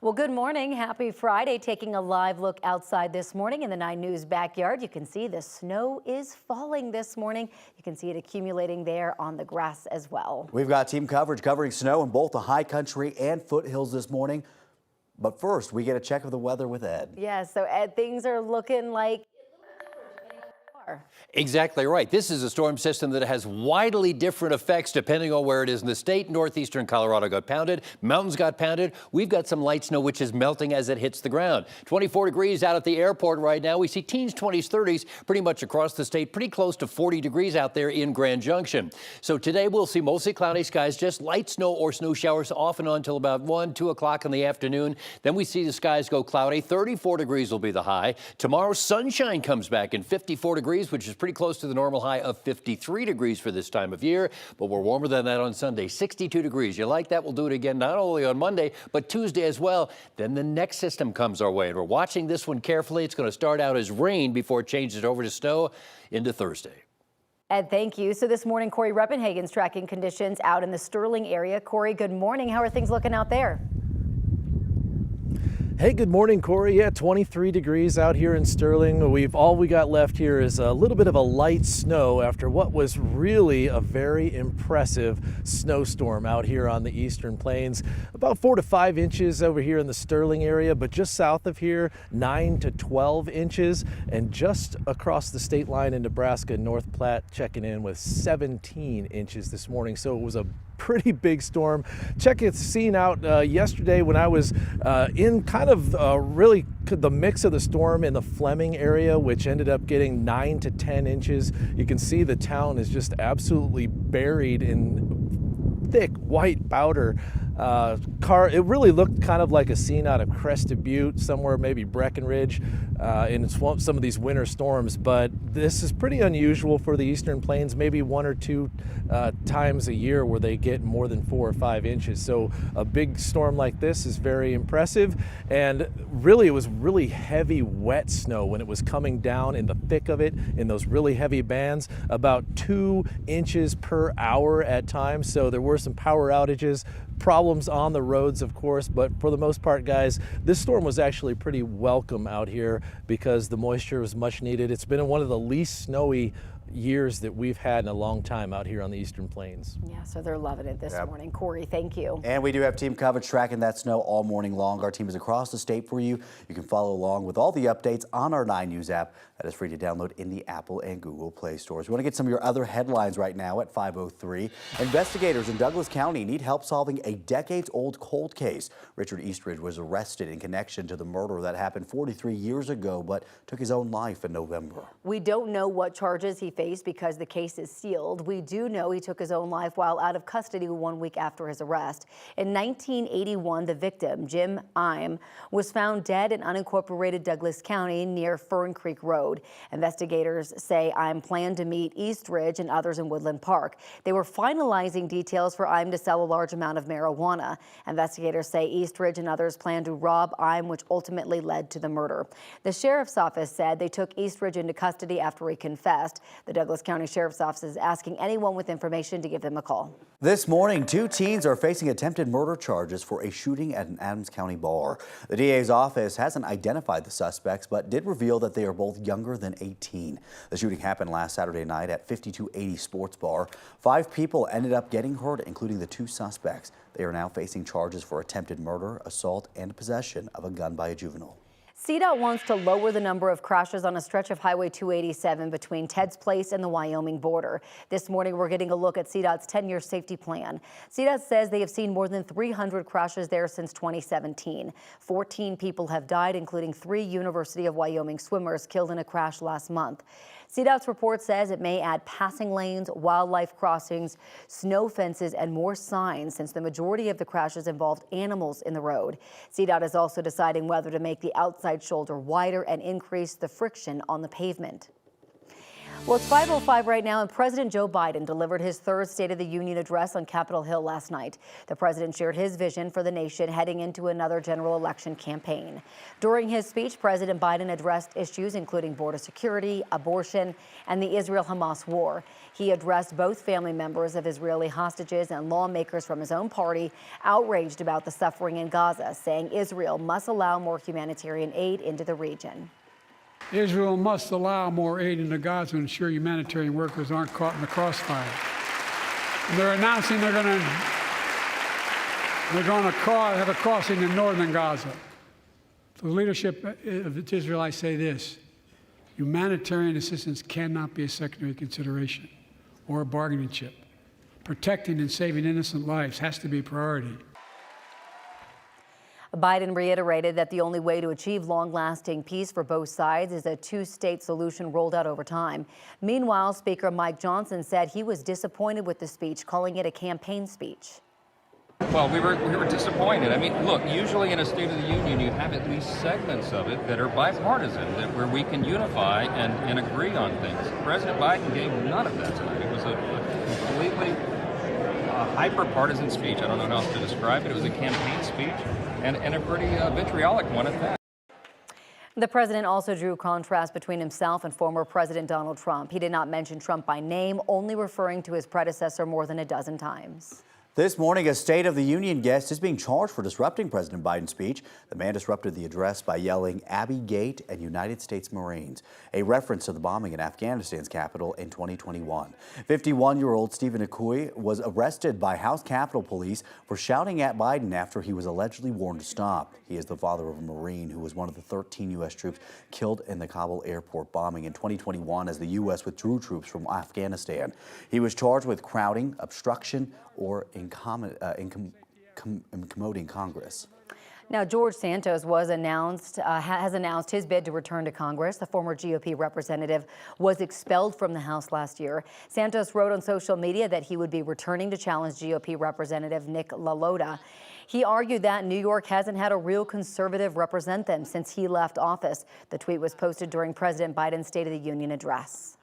Well, good morning. Happy Friday. Taking a live look outside this morning in the 9 News backyard. You can see the snow is falling this morning. You can see it accumulating there on the grass as well. We've got team coverage covering snow in both the high country and foothills this morning. But first, we get a check of the weather with Ed. Yeah, so Ed, things are looking like Exactly right. This is a storm system that has widely different effects depending on where it is in the state. Northeastern Colorado got pounded. Mountains got pounded. We've got some light snow, which is melting as it hits the ground. 24 degrees out at the airport right now. We see teens, 20s, 30s pretty much across the state, pretty close to 40 degrees out there in Grand Junction. So today we'll see mostly cloudy skies, just light snow or snow showers off and on until about 1, 2 o'clock in the afternoon. Then we see the skies go cloudy. 34 degrees will be the high. Tomorrow, sunshine comes back in 54 degrees, which is pretty close to the normal high of 53 degrees for this time of year, but we're warmer than that on Sunday, 62 degrees. You like that? We'll do it again not only on Monday, but Tuesday as well. Then the next system comes our way, and we're watching this one carefully. It's going to start out as rain before it changes over to snow into Thursday. Ed, thank you. So this morning, Corey Reppenhagen's tracking conditions out in the Sterling area. Corey, good morning. How are things looking out there? Hey, good morning, Corey. Yeah, 23 degrees out here in Sterling. All we got left here is a little bit of a light snow after what was really a very impressive snowstorm out here on the Eastern Plains. About 4 to 5 inches over here in the Sterling area, but just south of here, 9 to 12 inches. And just across the state line in Nebraska, North Platte checking in with 17 inches this morning. So it was a pretty big storm. Check its scene out yesterday when I was in kind of really the mix of the storm in the Fleming area, which ended up getting 9 to 10 inches. You can see the town is just absolutely buried in thick white powder. It really looked kind of like a scene out of Crested Butte, somewhere maybe Breckenridge, in some of these winter storms. But this is pretty unusual for the Eastern Plains, maybe 1 or 2 times a year where they get more than 4 or 5 inches. So a big storm like this is very impressive. And really, it was really heavy, wet snow when it was coming down in the thick of it, in those really heavy bands, about 2 inches per hour at times. So there were some power outages, problems on the roads, of course, but for the most part, guys, this storm was actually pretty welcome out here because the moisture was much needed. It's been one of the least snowy years that we've had in a long time out here on the Eastern Plains. Yeah, so they're loving it this morning. Corey, thank you. And we do have team coverage tracking that snow all morning long. Our team is across the state for you. You can follow along with all the updates on our 9 News app that is free to download in the Apple and Google Play stores. We want to get some of your other headlines right now at 5:03. Investigators in Douglas County need help solving a decades-old cold case. Richard Eastridge was arrested in connection to the murder that happened 43 years ago, but took his own life in November. We don't know what charges he faced because the case is sealed. We do know he took his own life while out of custody 1 week after his arrest. In 1981, the victim, Jim Ime, was found dead in unincorporated Douglas County near Fern Creek Road. Investigators say Ime planned to meet Eastridge and others in Woodland Park. They were finalizing details for Ime to sell a large amount of marijuana. Investigators say Eastridge and others planned to rob Ime, which ultimately led to the murder. The sheriff's office said they took Eastridge into custody after he confessed. The Douglas County Sheriff's Office is asking anyone with information to give them a call. This morning, 2 teens are facing attempted murder charges for a shooting at an Adams County bar. The DA's office hasn't identified the suspects, but did reveal that they are both younger than 18. The shooting happened last Saturday night at 5280 Sports Bar. 5 people ended up getting hurt, including the 2 suspects. They are now facing charges for attempted murder, assault, and possession of a gun by a juvenile. CDOT wants to lower the number of crashes on a stretch of Highway 287 between Ted's Place and the Wyoming border. This morning, we're getting a look at CDOT's 10-year safety plan. CDOT says they have seen more than 300 crashes there since 2017. 14 people have died, including 3 University of Wyoming swimmers killed in a crash last month. CDOT's report says it may add passing lanes, wildlife crossings, snow fences, and more signs since the majority of the crashes involved animals in the road. CDOT is also deciding whether to make the outside shoulder wider and increase the friction on the pavement. Well, it's 5:05 right now, and President Joe Biden delivered his third State of the Union address on Capitol Hill last night. The president shared his vision for the nation heading into another general election campaign. During his speech, President Biden addressed issues including border security, abortion, and the Israel-Hamas war. He addressed both family members of Israeli hostages and lawmakers from his own party outraged about the suffering in Gaza, saying Israel must allow more humanitarian aid into the region. Israel must allow more aid into Gaza to ensure humanitarian workers aren't caught in the crossfire. And they're announcing they're going to have a crossing in northern Gaza. To the leadership of Israel, I say this: humanitarian assistance cannot be a secondary consideration or a bargaining chip. Protecting and saving innocent lives has to be a priority. Biden reiterated that the only way to achieve long-lasting peace for both sides is a two-state solution rolled out over time. Meanwhile, Speaker Mike Johnson said he was disappointed with the speech, calling it a campaign speech. Well, we were disappointed. I mean, look, usually in a State of the Union, you have at least segments of it that are bipartisan, where we can unify and agree on things. President Biden gave none of that tonight. It was a completely hyper-partisan speech. I don't know how else to describe it. It was a campaign speech, and a pretty vitriolic one at that. The president also drew contrast between himself and former President Donald Trump. He did not mention Trump by name, only referring to his predecessor more than a dozen times. This morning, a State of the Union guest is being charged for disrupting President Biden's speech. The man disrupted the address by yelling "Abbey Gate" and "United States Marines," a reference to the bombing in Afghanistan's capital in 2021. 51-year-old Stephen Akui was arrested by House Capitol Police for shouting at Biden after he was allegedly warned to stop. He is the father of a Marine who was one of the 13 U.S. troops killed in the Kabul airport bombing in 2021 as the U.S. withdrew troops from Afghanistan. He was charged with crowding, obstruction, or incommoding Congress. Now, George Santos has announced his bid to return to Congress. The former GOP representative was expelled from the House last year. Santos wrote on social media that he would be returning to challenge GOP Representative Nick LaLota. He argued that New York hasn't had a real conservative represent them since he left office. The tweet was posted during President Biden's State of the Union address.